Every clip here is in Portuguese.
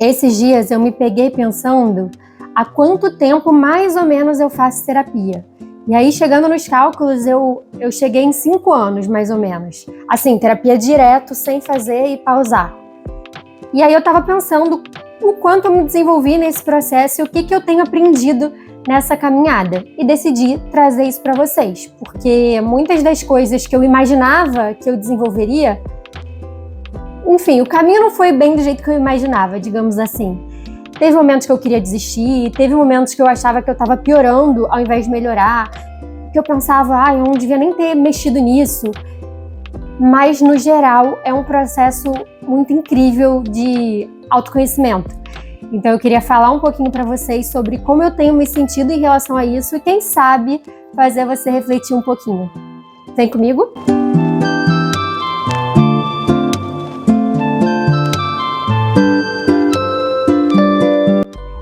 Esses dias eu me peguei pensando há quanto tempo mais ou menos eu faço terapia. E aí, chegando nos cálculos, eu cheguei em 5 anos, mais ou menos. Assim, terapia direto, sem fazer e pausar. E aí eu tava pensando o quanto eu me desenvolvi nesse processo e o que eu tenho aprendido nessa caminhada. E decidi trazer isso para vocês, porque muitas das coisas que eu imaginava que eu desenvolveria, enfim, o caminho não foi bem do jeito que eu imaginava, digamos assim. Teve momentos que eu queria desistir, teve momentos que eu achava que eu estava piorando ao invés de melhorar, que eu pensava, eu não devia nem ter mexido nisso. Mas, no geral, é um processo muito incrível de autoconhecimento. Então, eu queria falar um pouquinho para vocês sobre como eu tenho me sentido em relação a isso e, quem sabe, fazer você refletir um pouquinho. Vem comigo?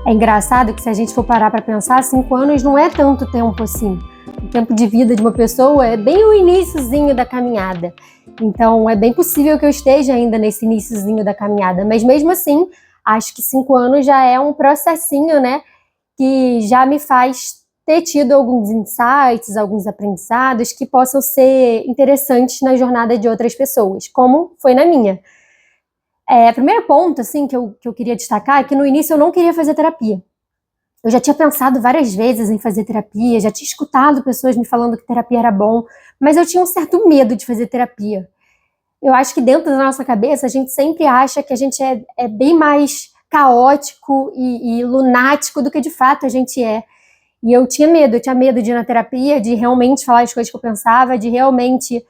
É engraçado que, se a gente for parar para pensar, 5 anos não é tanto tempo assim. O tempo de vida de uma pessoa é bem o iniciozinho da caminhada. Então, é bem possível que eu esteja ainda nesse iniciozinho da caminhada. Mas, mesmo assim, acho que 5 anos já é um processinho, né? Que já me faz ter tido alguns insights, alguns aprendizados que possam ser interessantes na jornada de outras pessoas, como foi na minha. O primeiro ponto, assim, que eu queria destacar é que no início eu não queria fazer terapia. Eu já tinha pensado várias vezes em fazer terapia, já tinha escutado pessoas me falando que terapia era bom, mas eu tinha um certo medo de fazer terapia. Eu acho que dentro da nossa cabeça a gente sempre acha que a gente é bem mais caótico e lunático do que de fato a gente é. E eu tinha medo de ir na terapia, de realmente falar as coisas que eu pensava, de realmente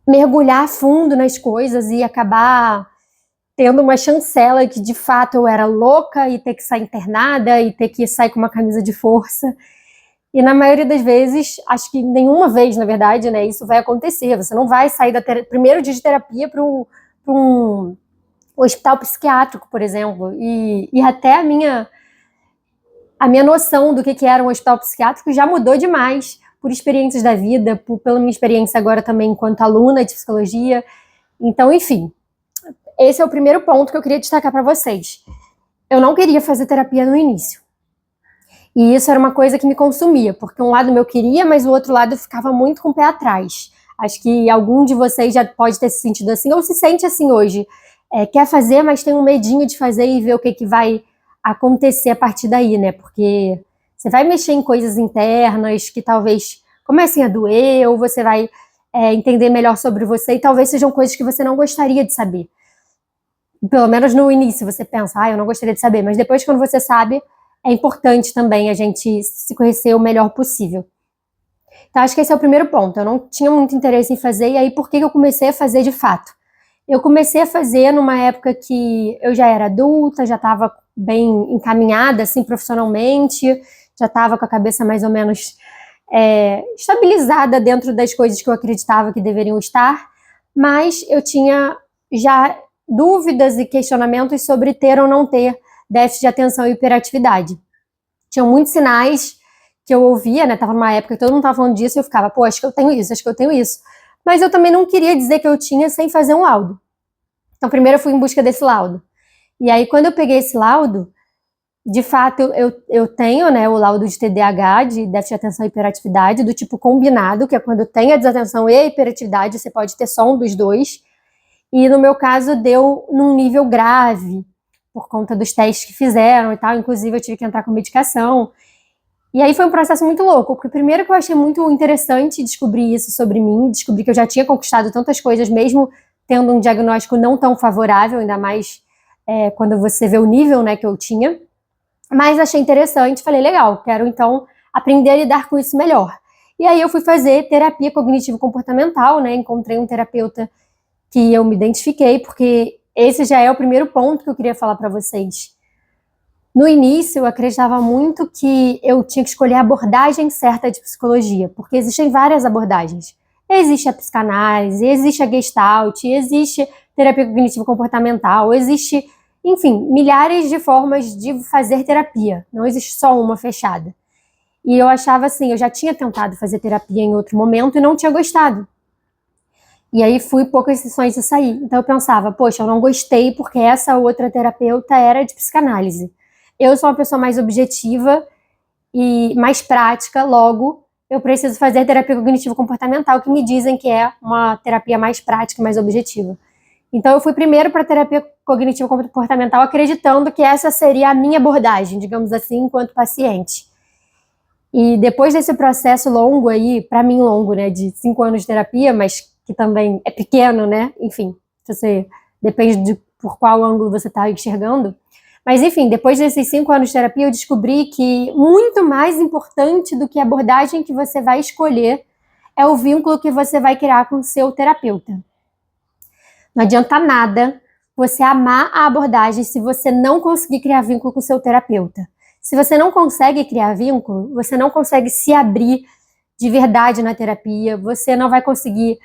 mergulhar a fundo nas coisas e acabar tendo uma chancela que de fato eu era louca e ter que sair internada e ter que sair com uma camisa de força. E na maioria das vezes, acho que nenhuma vez, na verdade, né, isso vai acontecer. Você não vai sair primeiro dia de terapia para um hospital psiquiátrico, por exemplo. E até a minha noção do que era um hospital psiquiátrico já mudou demais por experiências da vida, pela minha experiência agora também enquanto aluna de psicologia. Então, enfim, esse é o primeiro ponto que eu queria destacar para vocês. Eu não queria fazer terapia no início. E isso era uma coisa que me consumia, porque um lado meu queria, mas o outro lado ficava muito com o pé atrás. Acho que algum de vocês já pode ter se sentido assim, ou se sente assim hoje. Quer fazer, mas tem um medinho de fazer e ver o que vai acontecer a partir daí, né? Porque você vai mexer em coisas internas que talvez comecem a doer, ou você vai entender melhor sobre você, e talvez sejam coisas que você não gostaria de saber. Pelo menos no início você pensa, eu não gostaria de saber, mas depois, quando você sabe, é importante também a gente se conhecer o melhor possível. Então, acho que esse é o primeiro ponto. Eu não tinha muito interesse em fazer, e aí por que eu comecei a fazer de fato? Eu comecei a fazer numa época que eu já era adulta, já estava bem encaminhada, assim, profissionalmente, já estava com a cabeça mais ou menos estabilizada dentro das coisas que eu acreditava que deveriam estar, mas eu tinha já dúvidas e questionamentos sobre ter ou não ter déficit de atenção e hiperatividade. Tinham muitos sinais que eu ouvia, né? Tava numa época que todo mundo tava falando disso e eu ficava, acho que eu tenho isso, acho que eu tenho isso. Mas eu também não queria dizer que eu tinha sem fazer um laudo. Então, primeiro eu fui em busca desse laudo. E aí, quando eu peguei esse laudo, de fato, eu tenho, né, o laudo de TDAH, de déficit de atenção e hiperatividade, do tipo combinado, que é quando tem a desatenção e a hiperatividade, você pode ter só um dos dois. E no meu caso, deu num nível grave, por conta dos testes que fizeram e tal, inclusive eu tive que entrar com medicação. E aí foi um processo muito louco, porque primeiro que eu achei muito interessante descobrir isso sobre mim, descobrir que eu já tinha conquistado tantas coisas, mesmo tendo um diagnóstico não tão favorável, ainda mais quando você vê o nível, né, que eu tinha. Mas achei interessante, falei, legal, quero então aprender a lidar com isso melhor. E aí eu fui fazer terapia cognitivo-comportamental, né, encontrei um terapeuta que eu me identifiquei, porque esse já é o primeiro ponto que eu queria falar para vocês. No início, eu acreditava muito que eu tinha que escolher a abordagem certa de psicologia, porque existem várias abordagens. Existe a psicanálise, existe a Gestalt, existe terapia cognitivo-comportamental, existe, enfim, milhares de formas de fazer terapia. Não existe só uma fechada. E eu achava assim, eu já tinha tentado fazer terapia em outro momento e não tinha gostado. E aí fui poucas sessões e saí. Então eu pensava, poxa, eu não gostei porque essa outra terapeuta era de psicanálise. Eu sou uma pessoa mais objetiva e mais prática, logo eu preciso fazer terapia cognitivo-comportamental, que me dizem que é uma terapia mais prática, mais objetiva. Então eu fui primeiro para terapia cognitivo-comportamental acreditando que essa seria a minha abordagem, digamos assim, enquanto paciente. E depois desse processo longo aí, para mim longo, né, de 5 anos de terapia, mas que também é pequeno, né, enfim, você depende de por qual ângulo você está enxergando. Mas enfim, depois desses 5 anos de terapia, eu descobri que muito mais importante do que a abordagem que você vai escolher é o vínculo que você vai criar com o seu terapeuta. Não adianta nada você amar a abordagem se você não conseguir criar vínculo com o seu terapeuta. Se você não consegue criar vínculo, você não consegue se abrir de verdade na terapia, você não vai conseguir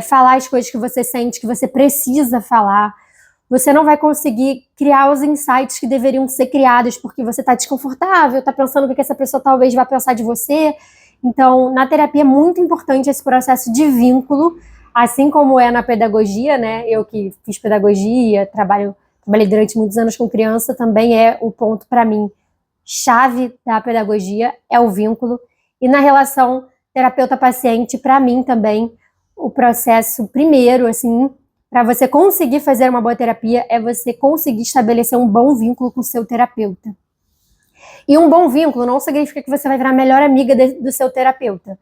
falar as coisas que você sente, que você precisa falar, você não vai conseguir criar os insights que deveriam ser criados, porque você está desconfortável, está pensando o que essa pessoa talvez vá pensar de você. Então, na terapia é muito importante esse processo de vínculo, assim como é na pedagogia, né? Eu que fiz pedagogia, trabalhei durante muitos anos com criança, também é o ponto para mim chave da pedagogia, é o vínculo. E na relação terapeuta-paciente, para mim também, o processo primeiro, assim, para você conseguir fazer uma boa terapia é você conseguir estabelecer um bom vínculo com o seu terapeuta. E um bom vínculo não significa que você vai virar a melhor amiga do seu terapeuta.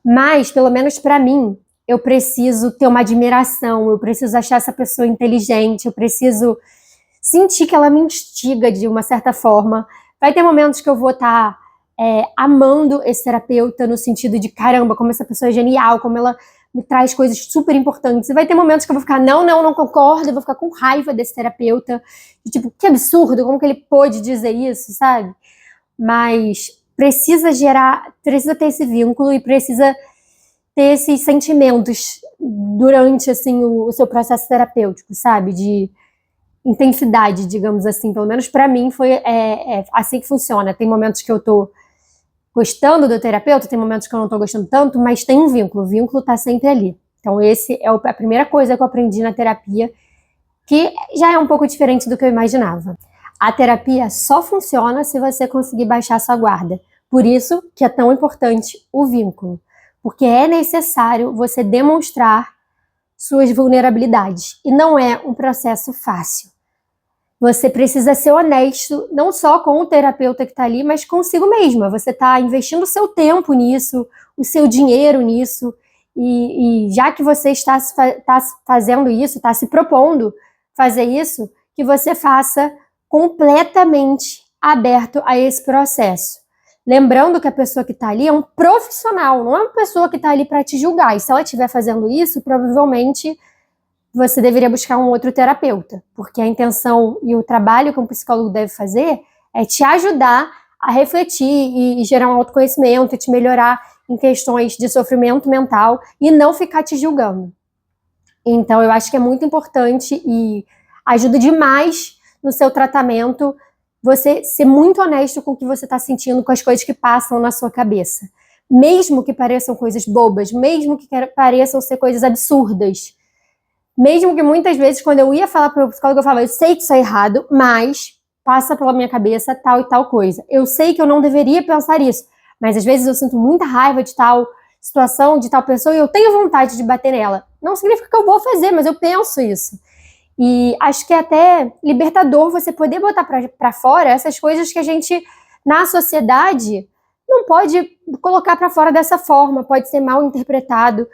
Mas, pelo menos para mim, eu preciso ter uma admiração, eu preciso achar essa pessoa inteligente, eu preciso sentir que ela me instiga de uma certa forma. Vai ter momentos que eu vou estar amando esse terapeuta no sentido de, caramba, como essa pessoa é genial, como ela me traz coisas super importantes. E vai ter momentos que eu vou ficar, não concordo, eu vou ficar com raiva desse terapeuta. E, tipo, que absurdo, como que ele pôde dizer isso, sabe? Mas precisa ter esse vínculo e precisa ter esses sentimentos durante, assim, o seu processo terapêutico, sabe? De intensidade, digamos assim. Pelo menos para mim foi assim que funciona. Tem momentos que eu tô gostando do terapeuta, tem momentos que eu não tô gostando tanto, mas tem um vínculo. O vínculo tá sempre ali. Então esse é a primeira coisa que eu aprendi na terapia, que já é um pouco diferente do que eu imaginava. A terapia só funciona se você conseguir baixar sua guarda. Por isso que é tão importante o vínculo. Porque é necessário você demonstrar suas vulnerabilidades. E não é um processo fácil. Você precisa ser honesto, não só com o terapeuta que está ali, mas consigo mesma. Você está investindo o seu tempo nisso, o seu dinheiro nisso, e já que você está fazendo isso, está se propondo fazer isso, que você faça completamente aberto a esse processo. Lembrando que a pessoa que está ali é um profissional, não é uma pessoa que está ali para te julgar. E se ela estiver fazendo isso, provavelmente você deveria buscar um outro terapeuta, porque a intenção e o trabalho que um psicólogo deve fazer é te ajudar a refletir e gerar um autoconhecimento, e te melhorar em questões de sofrimento mental e não ficar te julgando. Então, eu acho que é muito importante e ajuda demais no seu tratamento você ser muito honesto com o que você está sentindo, com as coisas que passam na sua cabeça. Mesmo que pareçam coisas bobas, mesmo que pareçam ser coisas absurdas. Mesmo que muitas vezes, quando eu ia falar para o psicólogo, eu falava, eu sei que isso é errado, mas passa pela minha cabeça tal e tal coisa. Eu sei que eu não deveria pensar isso, mas às vezes eu sinto muita raiva de tal situação, de tal pessoa, e eu tenho vontade de bater nela. Não significa que eu vou fazer, mas eu penso isso. E acho que é até libertador você poder botar para fora essas coisas que a gente, na sociedade, não pode colocar para fora dessa forma, pode ser mal interpretado.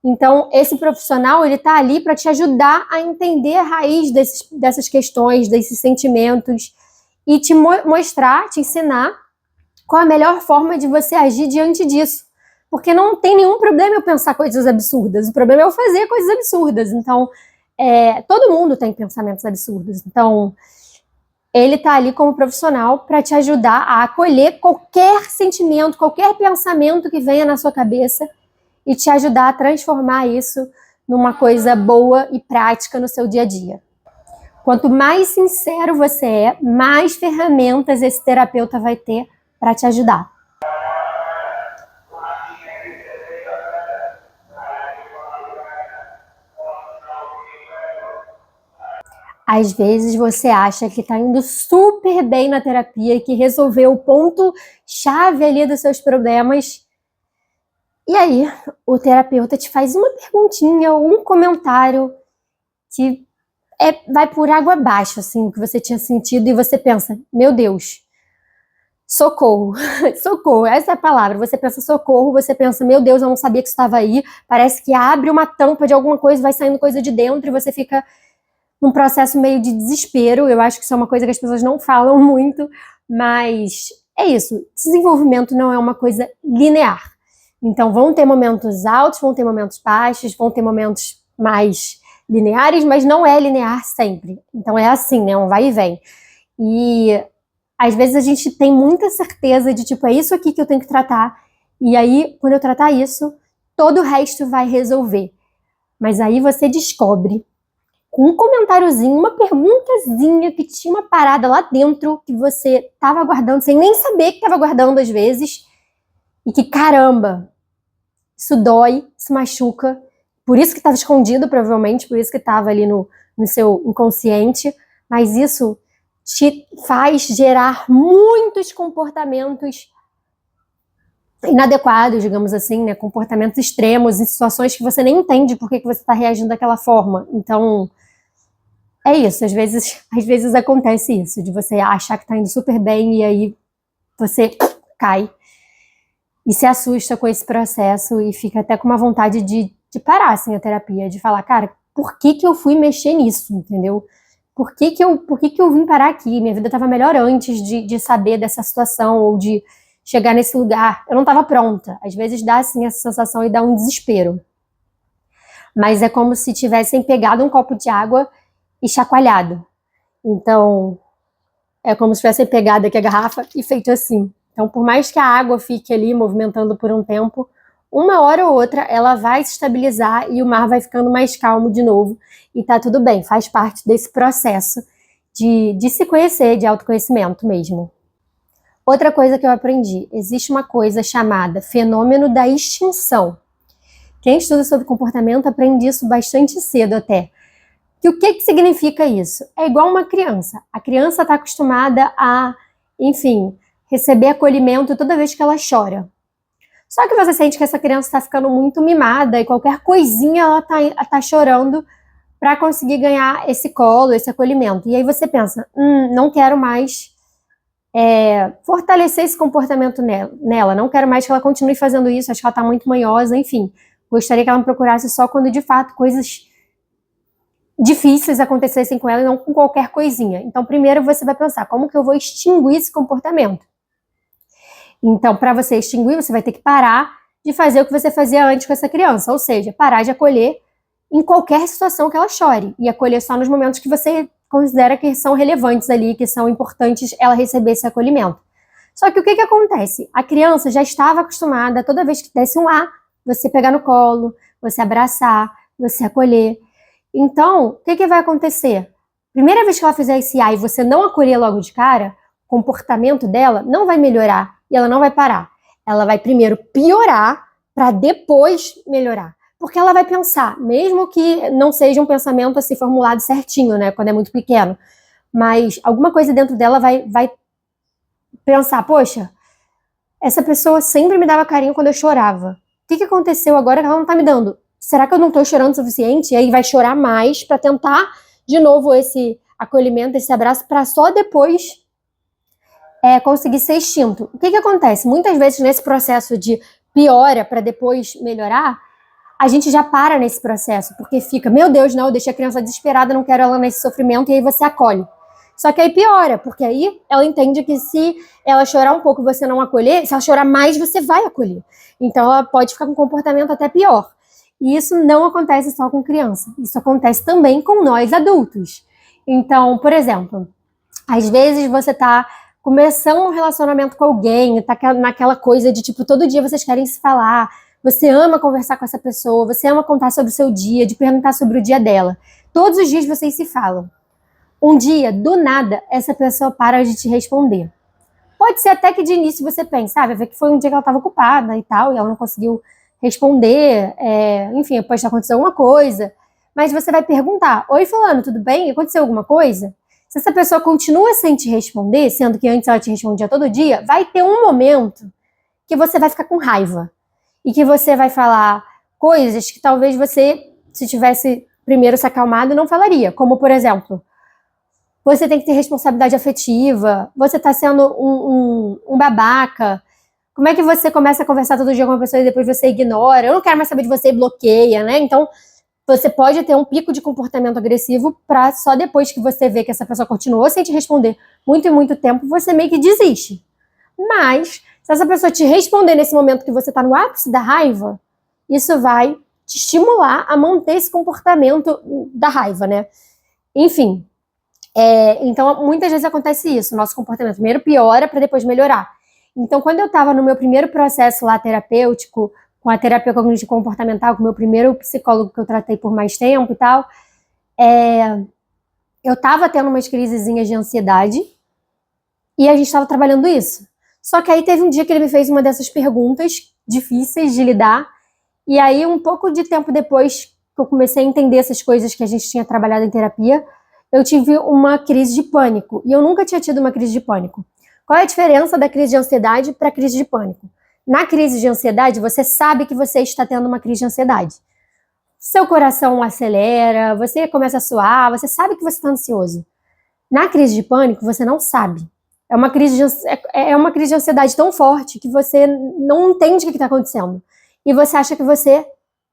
Então, esse profissional, ele tá ali para te ajudar a entender a raiz dessas questões, desses sentimentos, e te mostrar, te ensinar qual a melhor forma de você agir diante disso. Porque não tem nenhum problema eu pensar coisas absurdas, o problema é eu fazer coisas absurdas. Então, todo mundo tem pensamentos absurdos. Então, ele tá ali como profissional para te ajudar a acolher qualquer sentimento, qualquer pensamento que venha na sua cabeça e te ajudar a transformar isso numa coisa boa e prática no seu dia a dia. Quanto mais sincero você é, mais ferramentas esse terapeuta vai ter para te ajudar. Às vezes você acha que tá indo super bem na terapia e que resolveu o ponto-chave ali dos seus problemas. E aí, o terapeuta te faz uma perguntinha, um comentário que vai por água abaixo, assim, o que você tinha sentido, e você pensa, meu Deus, socorro, socorro, essa é a palavra. Você pensa socorro, você pensa, meu Deus, eu não sabia que isso estava aí. Parece que abre uma tampa de alguma coisa, vai saindo coisa de dentro, e você fica num processo meio de desespero. Eu acho que isso é uma coisa que as pessoas não falam muito, mas é isso. Desenvolvimento não é uma coisa linear. Então vão ter momentos altos, vão ter momentos baixos, vão ter momentos mais lineares, mas não é linear sempre. Então é assim, né? Um vai e vem. E às vezes a gente tem muita certeza de, tipo, é isso aqui que eu tenho que tratar. E aí, quando eu tratar isso, todo o resto vai resolver. Mas aí você descobre, com um comentáriozinho, uma perguntazinha, que tinha uma parada lá dentro que você estava guardando, sem nem saber que estava guardando às vezes, e que, caramba, isso dói, isso machuca. Por isso que estava escondido, provavelmente, por isso que estava ali no seu inconsciente, mas isso te faz gerar muitos comportamentos inadequados, digamos assim, né? Comportamentos extremos, em situações que você nem entende por que você está reagindo daquela forma. Então, é isso. Às vezes acontece isso, de você achar que está indo super bem e aí você cai e se assusta com esse processo e fica até com uma vontade de parar, assim, a terapia, de falar, cara, por que eu fui mexer nisso, entendeu? Por que eu vim parar aqui? Minha vida estava melhor antes de saber dessa situação ou de chegar nesse lugar. Eu não estava pronta. Às vezes dá, assim, essa sensação e dá um desespero. Mas é como se tivessem pegado um copo de água e chacoalhado. Então, é como se tivessem pegado aqui a garrafa e feito assim. Então, por mais que a água fique ali movimentando por um tempo, uma hora ou outra ela vai se estabilizar e o mar vai ficando mais calmo de novo. E tá tudo bem, faz parte desse processo de se conhecer, de autoconhecimento mesmo. Outra coisa que eu aprendi, existe uma coisa chamada fenômeno da extinção. Quem estuda sobre comportamento aprende isso bastante cedo até. Que o que significa isso? É igual uma criança. A criança está acostumada a, enfim, receber acolhimento toda vez que ela chora. Só que você sente que essa criança está ficando muito mimada e qualquer coisinha ela tá chorando para conseguir ganhar esse colo, esse acolhimento. E aí você pensa, não quero mais fortalecer esse comportamento nela, não quero mais que ela continue fazendo isso, acho que ela está muito manhosa, enfim. Gostaria que ela me procurasse só quando de fato coisas difíceis acontecessem com ela e não com qualquer coisinha. Então, primeiro você vai pensar, como que eu vou extinguir esse comportamento? Então, para você extinguir, você vai ter que parar de fazer o que você fazia antes com essa criança, ou seja, parar de acolher em qualquer situação que ela chore e acolher só nos momentos que você considera que são relevantes ali, que são importantes ela receber esse acolhimento. Só que o que acontece? A criança já estava acostumada, toda vez que desse um A, você pegar no colo, você abraçar, você acolher. Então, o que vai acontecer? Primeira vez que ela fizer esse A e você não acolher logo de cara, o comportamento dela não vai melhorar e ela não vai parar. Ela vai primeiro piorar para depois melhorar. Porque ela vai pensar, mesmo que não seja um pensamento assim formulado certinho, né, quando é muito pequeno, mas alguma coisa dentro dela vai pensar, poxa, essa pessoa sempre me dava carinho quando eu chorava. O que aconteceu agora que ela não tá me dando? Será que eu não tô chorando o suficiente? E aí vai chorar mais para tentar de novo esse acolhimento, esse abraço, para só depois conseguir ser extinto. O que acontece? Muitas vezes nesse processo de piora para depois melhorar, a gente já para nesse processo, porque fica, meu Deus, não, eu deixei a criança desesperada, não quero ela nesse sofrimento, e aí você acolhe. Só que aí piora, porque aí ela entende que se ela chorar um pouco e você não acolher, se ela chorar mais, você vai acolher. Então ela pode ficar com um comportamento até pior. E isso não acontece só com criança, isso acontece também com nós adultos. Então, por exemplo, às vezes você tá começando um relacionamento com alguém, tá naquela coisa de tipo, todo dia vocês querem se falar, você ama conversar com essa pessoa, você ama contar sobre o seu dia, de perguntar sobre o dia dela. Todos os dias vocês se falam. Um dia, do nada, essa pessoa para de te responder. Pode ser até que de início você pense, vai ver que foi um dia que ela estava ocupada e tal, e ela não conseguiu responder, enfim, pode estar acontecendo alguma coisa. mas você vai perguntar: oi, fulano, tudo bem? Aconteceu alguma coisa? Se essa pessoa continua sem te responder, sendo que antes ela te respondia todo dia, vai ter um momento que você vai ficar com raiva. E que você vai falar coisas que talvez você, se tivesse primeiro se acalmado, não falaria. Como, por exemplo, você tem que ter responsabilidade afetiva, você tá sendo um babaca. Como é que você começa a conversar todo dia com uma pessoa e depois você ignora? Eu não quero mais saber de você e bloqueia, né? Então, você pode ter um pico de comportamento agressivo para só depois que você vê que essa pessoa continuou sem te responder muito e muito tempo, você meio que desiste. Mas, se essa pessoa te responder nesse momento que você está no ápice da raiva, isso vai te estimular a manter esse comportamento da raiva, né? Enfim, então muitas vezes acontece isso, nosso comportamento primeiro piora para depois melhorar. Então, quando eu estava no meu primeiro processo lá terapêutico, com a terapia cognitivo-comportamental, com o meu primeiro psicólogo que eu tratei por mais tempo e tal, eu estava tendo umas crisezinhas de ansiedade e a gente estava trabalhando isso. Só que aí teve um dia que ele me fez uma dessas perguntas difíceis de lidar, e aí um pouco de tempo depois que eu comecei a entender essas coisas que a gente tinha trabalhado em terapia, eu tive uma crise de pânico, e eu nunca tinha tido uma crise de pânico. Qual é a diferença da crise de ansiedade para a crise de pânico? Na crise de ansiedade, você sabe que você está tendo uma crise de ansiedade. Seu coração acelera, você começa a suar, você sabe que você está ansioso. Na crise de pânico, você não sabe. É uma crise de ansiedade tão forte que você não entende o que está acontecendo. E você acha que você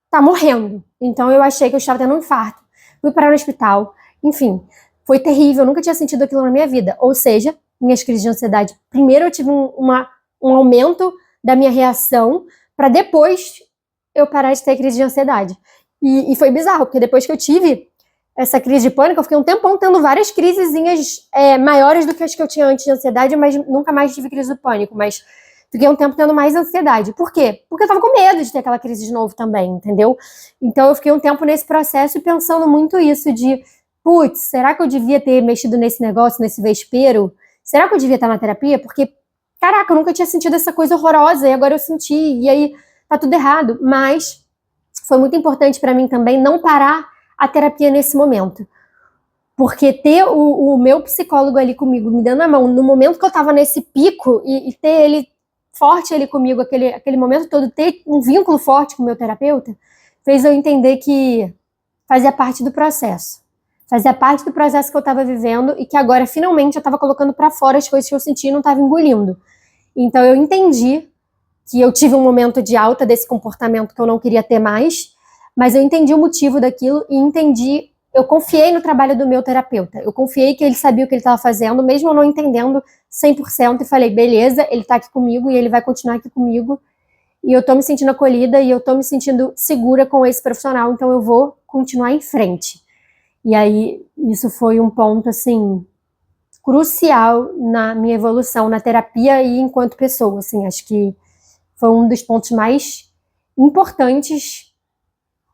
está morrendo. Então eu achei que eu estava tendo um infarto. Fui parar no hospital. Enfim, foi terrível. Eu nunca tinha sentido aquilo na minha vida. Ou seja, minhas crises de ansiedade. Primeiro eu tive um aumento da minha reação para depois eu parar de ter crise de ansiedade. E foi bizarro, porque depois que eu tive essa crise de pânico, eu fiquei um tempão tendo várias crisezinhas maiores do que as que eu tinha antes de ansiedade, mas nunca mais tive crise de pânico, mas fiquei um tempo tendo mais ansiedade. Por quê? Porque eu tava com medo de ter aquela crise de novo também, entendeu? Então eu fiquei um tempo nesse processo e pensando muito isso de, putz, será que eu devia ter mexido nesse negócio, nesse vespeiro? Será que eu devia estar na terapia? Porque, caraca, eu nunca tinha sentido essa coisa horrorosa e agora eu senti, e aí tá tudo errado. Mas foi muito importante para mim também não parar a terapia nesse momento. Porque ter o meu psicólogo ali comigo, me dando a mão, no momento que eu tava nesse pico, e ter ele forte ali comigo, aquele momento todo, ter um vínculo forte com o meu terapeuta, fez eu entender que fazia parte do processo. Fazia parte do processo que eu tava vivendo e que agora, finalmente, eu tava colocando para fora as coisas que eu sentia e não tava engolindo. Então eu entendi que eu tive um momento de alta desse comportamento que eu não queria ter mais, mas eu entendi o motivo daquilo e eu confiei no trabalho do meu terapeuta, eu confiei que ele sabia o que ele estava fazendo, mesmo eu não entendendo 100%, e falei, beleza, ele está aqui comigo e ele vai continuar aqui comigo, e eu tô me sentindo acolhida e eu tô me sentindo segura com esse profissional, então eu vou continuar em frente. E aí, isso foi um ponto, assim, crucial na minha evolução na terapia e enquanto pessoa, assim, acho que foi um dos pontos mais importantes,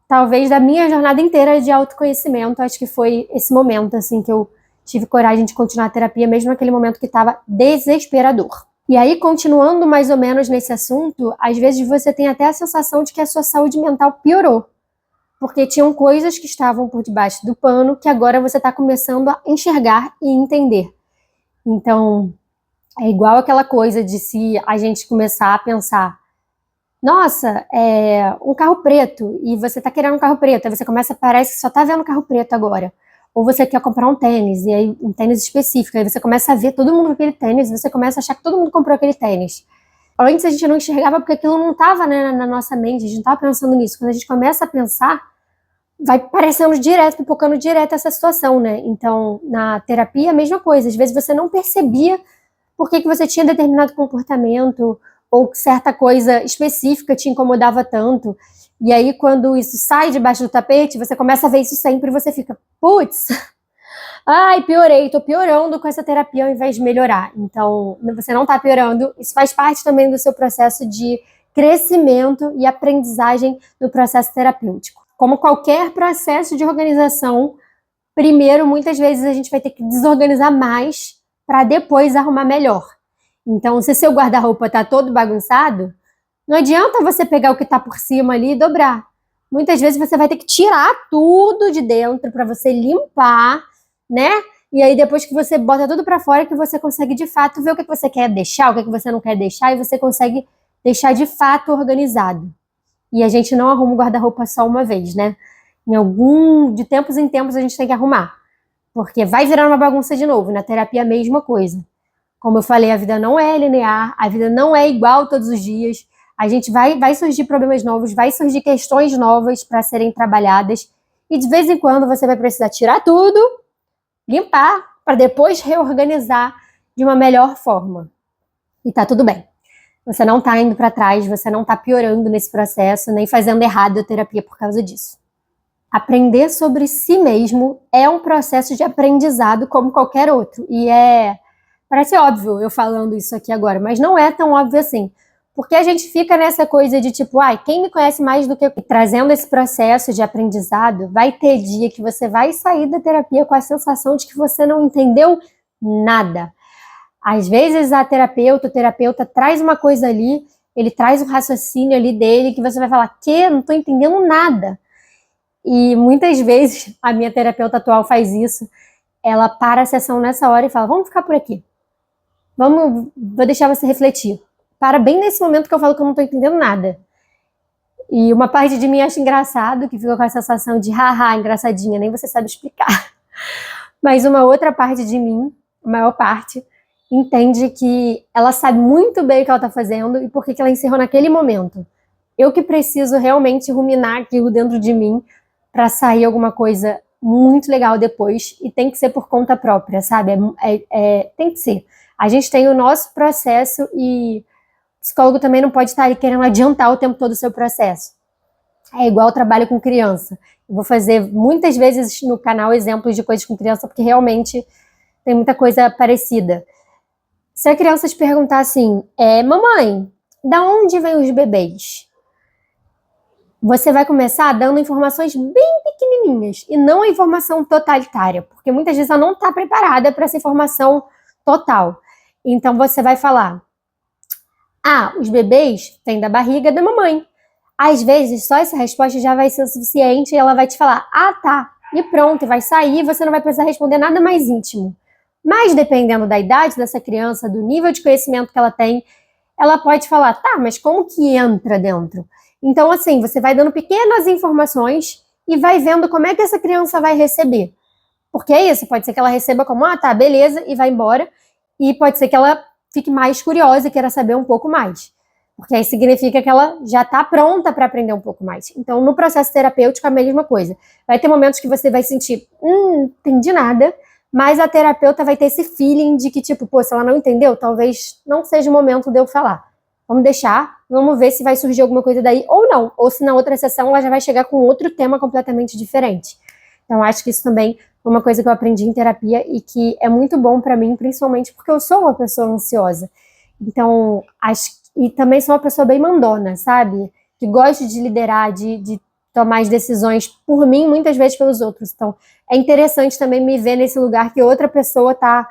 talvez, da minha jornada inteira de autoconhecimento. Acho que foi esse momento, assim, que eu tive coragem de continuar a terapia, mesmo naquele momento que estava desesperador. E aí, continuando mais ou menos nesse assunto, às vezes você tem até a sensação de que a sua saúde mental piorou, porque tinham coisas que estavam por debaixo do pano que agora você está começando a enxergar e entender. Então, é igual aquela coisa de se a gente começar a pensar, nossa, um carro preto, e você tá querendo um carro preto, aí você parece que só tá vendo carro preto agora. Ou você quer comprar um tênis, e aí um tênis específico, aí você começa a ver todo mundo com aquele tênis, e você começa a achar que todo mundo comprou aquele tênis. Antes a gente não enxergava porque aquilo não tava, né, na nossa mente, a gente não tava pensando nisso. Quando a gente começa a pensar, vai parecendo direto, pipocando direto essa situação, né? Então, na terapia, a mesma coisa. Às vezes você não percebia por que você tinha determinado comportamento ou certa coisa específica te incomodava tanto. E aí, quando isso sai debaixo do tapete, você começa a ver isso sempre e você fica, putz, ai, piorei, tô piorando com essa terapia ao invés de melhorar. Então, você não tá piorando, isso faz parte também do seu processo de crescimento e aprendizagem no processo terapêutico. Como qualquer processo de organização, primeiro, muitas vezes a gente vai ter que desorganizar mais para depois arrumar melhor. Então, se seu guarda-roupa tá todo bagunçado, não adianta você pegar o que tá por cima ali e dobrar. muitas vezes você vai ter que tirar tudo de dentro para você limpar, né? E aí depois que você bota tudo para fora, que você consegue de fato ver o que você quer deixar, o que você não quer deixar, e você consegue deixar de fato organizado. E a gente não arruma o guarda-roupa só uma vez, né? De tempos em tempos a gente tem que arrumar, porque vai virar uma bagunça de novo. Na terapia a mesma coisa. Como eu falei, a vida não é linear, a vida não é igual todos os dias. A gente vai surgir problemas novos, vai surgir questões novas para serem trabalhadas. E de vez em quando você vai precisar tirar tudo, limpar, para depois reorganizar de uma melhor forma. E tá tudo bem. Você não tá indo para trás, você não tá piorando nesse processo, nem fazendo errado a terapia por causa disso. Aprender sobre si mesmo é um processo de aprendizado como qualquer outro. E parece óbvio eu falando isso aqui agora, mas não é tão óbvio assim. Porque a gente fica nessa coisa de tipo, quem me conhece mais do que eu? Trazendo esse processo de aprendizado, vai ter dia que você vai sair da terapia com a sensação de que você não entendeu nada. Às vezes o terapeuta traz uma coisa ali, ele traz um raciocínio ali dele que você vai falar, não tô entendendo nada. E muitas vezes a minha terapeuta atual faz isso. Ela para a sessão nessa hora e fala, vamos ficar por aqui. Vou deixar você refletir. Para bem nesse momento que eu falo que eu não tô entendendo nada. E uma parte de mim acha engraçado, que fica com a sensação de, haha, engraçadinha, nem você sabe explicar. Mas uma outra parte de mim, a maior parte, entende que ela sabe muito bem o que ela tá fazendo e por que ela encerrou naquele momento. Eu que preciso realmente ruminar aquilo dentro de mim para sair alguma coisa muito legal depois, e tem que ser por conta própria, sabe? Tem que ser. A gente tem o nosso processo e o psicólogo também não pode estar ali querendo adiantar o tempo todo o seu processo. É igual eu trabalho com criança. Eu vou fazer muitas vezes no canal exemplos de coisas com criança, porque realmente tem muita coisa parecida. Se a criança te perguntar assim, mamãe, da onde vêm os bebês? Você vai começar dando informações bem pequenininhas e não a informação totalitária, porque muitas vezes ela não está preparada para essa informação total. Então você vai falar, os bebês vêm da barriga da mamãe. Às vezes só essa resposta já vai ser suficiente e ela vai te falar, tá, e pronto, vai sair, você não vai precisar responder nada mais íntimo. Mas dependendo da idade dessa criança, do nível de conhecimento que ela tem, ela pode falar, mas como que entra dentro? Então, assim, você vai dando pequenas informações e vai vendo como é que essa criança vai receber. Porque é isso, pode ser que ela receba como, tá, beleza, e vai embora. E pode ser que ela fique mais curiosa e queira saber um pouco mais. Porque aí significa que ela já está pronta para aprender um pouco mais. Então, no processo terapêutico, a mesma coisa. Vai ter momentos que você vai sentir, não entendi nada, mas a terapeuta vai ter esse feeling de que, tipo, se ela não entendeu, talvez não seja o momento de eu falar. Vamos deixar, vamos ver se vai surgir alguma coisa daí ou não. Ou se na outra sessão ela já vai chegar com outro tema completamente diferente. Então, acho que isso também foi uma coisa que eu aprendi em terapia e que é muito bom para mim, principalmente porque eu sou uma pessoa ansiosa. Então, e também sou uma pessoa bem mandona, sabe? Que gosta de liderar, de tomar as decisões por mim, muitas vezes pelos outros. Então, é interessante também me ver nesse lugar que outra pessoa tá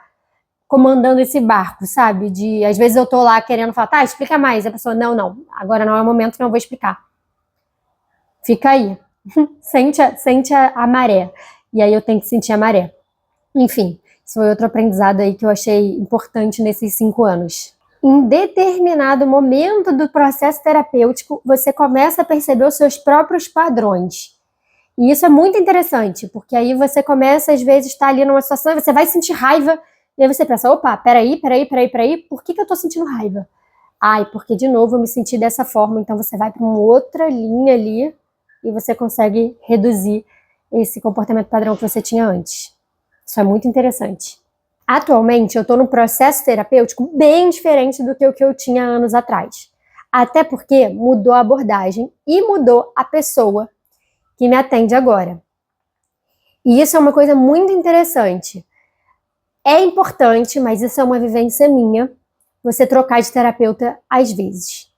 comandando esse barco, sabe? Às vezes eu tô lá querendo falar, explica mais. E a pessoa, não, agora não é o momento, não vou explicar. Fica aí. Sente a maré. E aí eu tenho que sentir a maré. Enfim, isso foi outro aprendizado aí que eu achei importante nesses 5 anos. Em determinado momento do processo terapêutico, você começa a perceber os seus próprios padrões. E isso é muito interessante, porque aí você começa, às vezes, estar ali numa situação e você vai sentir raiva, e aí você pensa, opa, peraí, por que eu tô sentindo raiva? Porque de novo eu me senti dessa forma, então você vai para uma outra linha ali e você consegue reduzir esse comportamento padrão que você tinha antes. Isso é muito interessante. Atualmente, eu estou num processo terapêutico bem diferente do que o que eu tinha anos atrás. Até porque mudou a abordagem e mudou a pessoa que me atende agora. E isso é uma coisa muito interessante. É importante, mas isso é uma vivência minha, você trocar de terapeuta às vezes.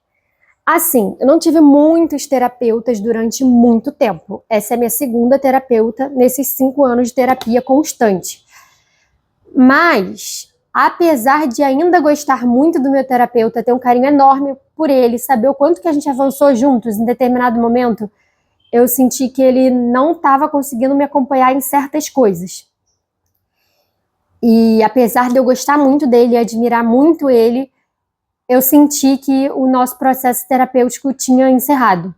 Assim, eu não tive muitos terapeutas durante muito tempo. Essa é a minha segunda terapeuta nesses 5 anos de terapia constante. Mas, apesar de ainda gostar muito do meu terapeuta, ter um carinho enorme por ele, saber o quanto que a gente avançou juntos em determinado momento, eu senti que ele não estava conseguindo me acompanhar em certas coisas. E apesar de eu gostar muito dele e admirar muito ele, eu senti que o nosso processo terapêutico tinha encerrado.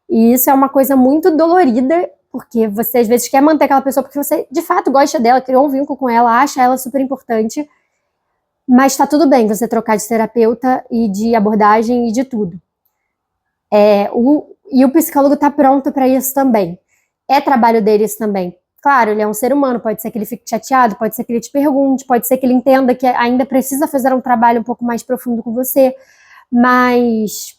E isso é uma coisa muito dolorida, porque você às vezes quer manter aquela pessoa porque você de fato gosta dela, criou um vínculo com ela, acha ela super importante, mas tá tudo bem você trocar de terapeuta e de abordagem e de tudo. E o psicólogo tá pronto para isso também. É trabalho dele isso também. Claro, ele é um ser humano, pode ser que ele fique chateado, pode ser que ele te pergunte, pode ser que ele entenda que ainda precisa fazer um trabalho um pouco mais profundo com você, mas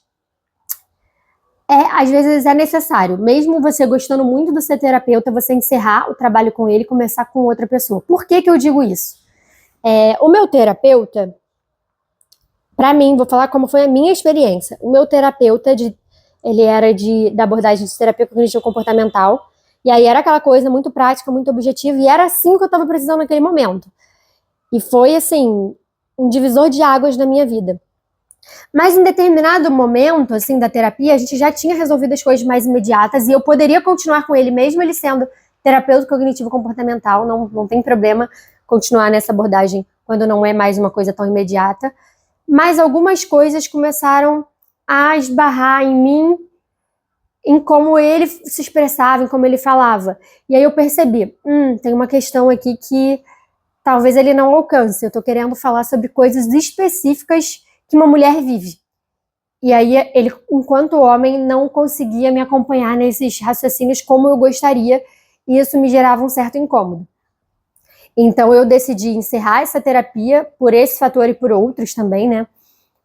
às vezes é necessário, mesmo você gostando muito do seu terapeuta, você encerrar o trabalho com ele e começar com outra pessoa. Por que eu digo isso? O meu terapeuta, para mim, vou falar como foi a minha experiência. O meu terapeuta, ele era da abordagem de terapia cognitivo-comportamental, e aí era aquela coisa muito prática, muito objetiva, e era assim que eu estava precisando naquele momento. E foi, assim, um divisor de águas na minha vida. Mas em determinado momento, assim, da terapia, a gente já tinha resolvido as coisas mais imediatas, e eu poderia continuar com ele, mesmo ele sendo terapeuta cognitivo-comportamental, não tem problema continuar nessa abordagem quando não é mais uma coisa tão imediata. Mas algumas coisas começaram a esbarrar em mim, em como ele se expressava, em como ele falava. E aí eu percebi, tem uma questão aqui que talvez ele não alcance. Eu tô querendo falar sobre coisas específicas que uma mulher vive. E aí ele, enquanto homem, não conseguia me acompanhar nesses raciocínios como eu gostaria, e isso me gerava um certo incômodo. Então eu decidi encerrar essa terapia por esse fator e por outros também, né?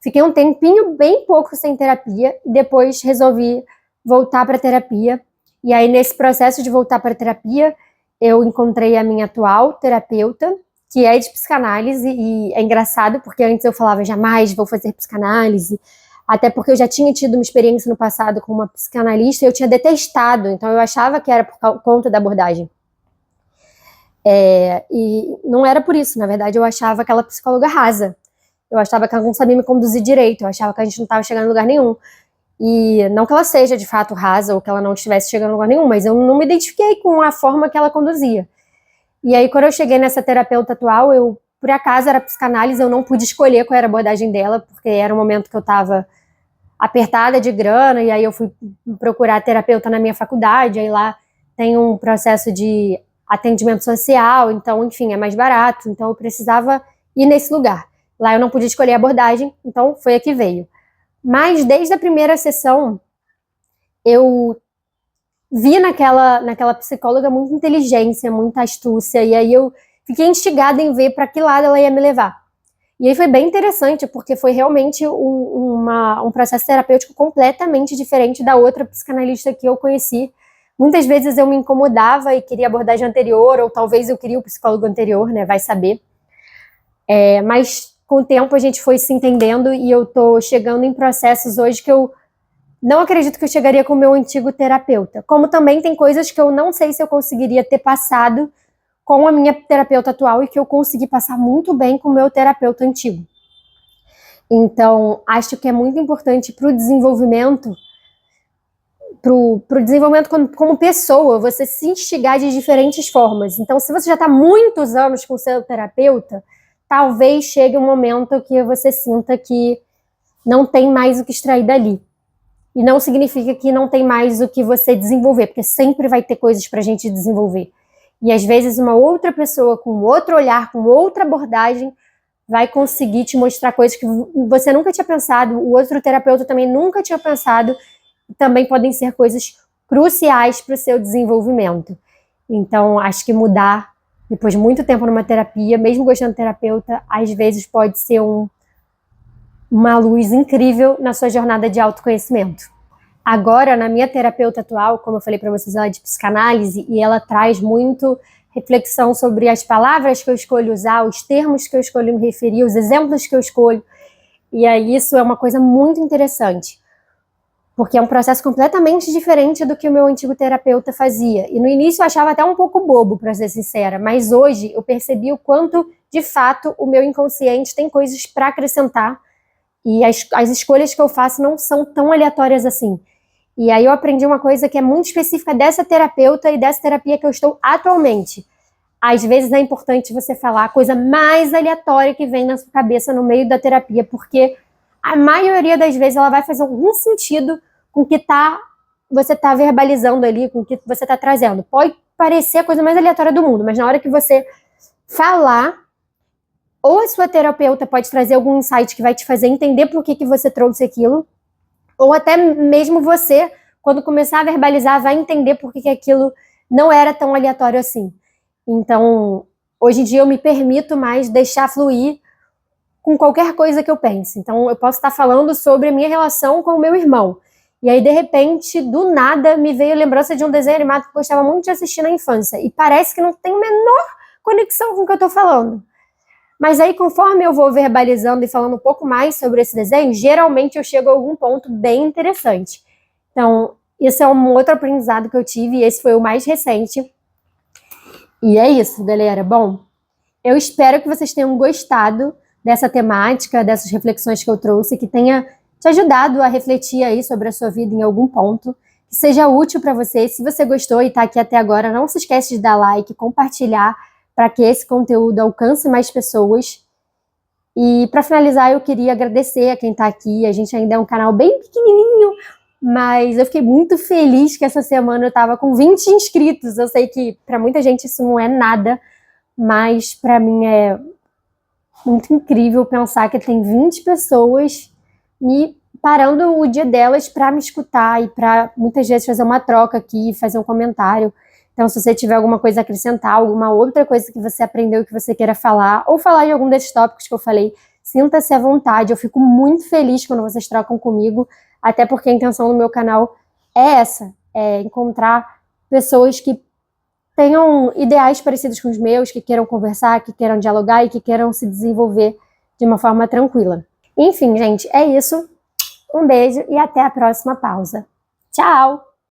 Fiquei um tempinho bem pouco sem terapia e depois resolvi voltar para terapia. E aí nesse processo de voltar para terapia, eu encontrei a minha atual terapeuta, que é de psicanálise, e é engraçado porque antes eu falava jamais vou fazer psicanálise, até porque eu já tinha tido uma experiência no passado com uma psicanalista e eu tinha detestado, então eu achava que era por conta da abordagem. E não era por isso, na verdade eu achava aquela psicóloga rasa, eu achava que ela não sabia me conduzir direito, eu achava que a gente não estava chegando em lugar nenhum, e não que ela seja de fato rasa ou que ela não estivesse chegando em lugar nenhum, mas eu não me identifiquei com a forma que ela conduzia. E aí quando eu cheguei nessa terapeuta atual, eu, por acaso era psicanálise, eu não pude escolher qual era a abordagem dela, porque era um momento que eu estava apertada de grana, e aí eu fui procurar terapeuta na minha faculdade, aí lá tem um processo de atendimento social, então, enfim, é mais barato, então eu precisava ir nesse lugar. Lá eu não podia escolher a abordagem, então foi a que veio. Mas desde a primeira sessão, eu vi naquela psicóloga muita inteligência, muita astúcia, e aí eu fiquei instigada em ver para que lado ela ia me levar. E aí foi bem interessante, porque foi realmente um processo terapêutico completamente diferente da outra psicanalista que eu conheci. Muitas vezes eu me incomodava e queria a abordagem anterior, ou talvez eu queria o psicólogo anterior, né, vai saber. Mas com o tempo a gente foi se entendendo e eu tô chegando em processos hoje que eu não acredito que eu chegaria com o meu antigo terapeuta. Como também tem coisas que eu não sei se eu conseguiria ter passado com a minha terapeuta atual e que eu consegui passar muito bem com o meu terapeuta antigo. Então, acho que é muito importante para o desenvolvimento, como pessoa, você se instigar de diferentes formas. Então, se você já está muitos anos com o seu terapeuta, talvez chegue um momento que você sinta que não tem mais o que extrair dali. E não significa que não tem mais o que você desenvolver, porque sempre vai ter coisas para a gente desenvolver. E às vezes uma outra pessoa com outro olhar, com outra abordagem, vai conseguir te mostrar coisas que você nunca tinha pensado, o outro terapeuta também nunca tinha pensado, e também podem ser coisas cruciais para o seu desenvolvimento. Então, acho que mudar, depois de muito tempo numa terapia, mesmo gostando de terapeuta, às vezes pode ser uma luz incrível na sua jornada de autoconhecimento. Agora, na minha terapeuta atual, como eu falei para vocês, ela é de psicanálise e ela traz muito reflexão sobre as palavras que eu escolho usar, os termos que eu escolho me referir, os exemplos que eu escolho. E aí isso é uma coisa muito interessante, porque é um processo completamente diferente do que o meu antigo terapeuta fazia. E no início eu achava até um pouco bobo, para ser sincera, mas hoje eu percebi o quanto, de fato, o meu inconsciente tem coisas para acrescentar e as escolhas que eu faço não são tão aleatórias assim. E aí eu aprendi uma coisa que é muito específica dessa terapeuta e dessa terapia que eu estou atualmente. Às vezes é importante você falar a coisa mais aleatória que vem na sua cabeça no meio da terapia, porque a maioria das vezes ela vai fazer algum sentido com o que você está verbalizando ali, com o que você está trazendo. Pode parecer a coisa mais aleatória do mundo, mas na hora que você falar, ou a sua terapeuta pode trazer algum insight que vai te fazer entender por que você trouxe aquilo, ou até mesmo você, quando começar a verbalizar, vai entender por que aquilo não era tão aleatório assim. Então, hoje em dia eu me permito mais deixar fluir com qualquer coisa que eu pense. Então, eu posso estar falando sobre a minha relação com o meu irmão. E aí, de repente, do nada, me veio a lembrança de um desenho animado que eu gostava muito de assistir na infância. E parece que não tem a menor conexão com o que eu estou falando. Mas aí, conforme eu vou verbalizando e falando um pouco mais sobre esse desenho, geralmente eu chego a algum ponto bem interessante. Então, isso é um outro aprendizado que eu tive, e esse foi o mais recente. E é isso, galera. Bom, eu espero que vocês tenham gostado dessa temática, dessas reflexões que eu trouxe, que tenha te ajudado a refletir aí sobre a sua vida em algum ponto, que seja útil para você. Se você gostou e está aqui até agora, não se esquece de dar like, compartilhar, para que esse conteúdo alcance mais pessoas. E para finalizar, eu queria agradecer a quem está aqui. A gente ainda é um canal bem pequenininho, mas eu fiquei muito feliz que essa semana eu estava com 20 inscritos. Eu sei que para muita gente isso não é nada, mas para mim é muito incrível pensar que tem 20 pessoas me parando o dia delas para me escutar e para muitas vezes fazer uma troca aqui, fazer um comentário. Então, se você tiver alguma coisa a acrescentar, alguma outra coisa que você aprendeu que você queira falar, ou falar de algum desses tópicos que eu falei, sinta-se à vontade. Eu fico muito feliz quando vocês trocam comigo, até porque a intenção do meu canal é essa, é encontrar pessoas que tenham ideais parecidos com os meus, que queiram conversar, que queiram dialogar e que queiram se desenvolver de uma forma tranquila. Enfim, gente, é isso. Um beijo e até a próxima pausa. Tchau!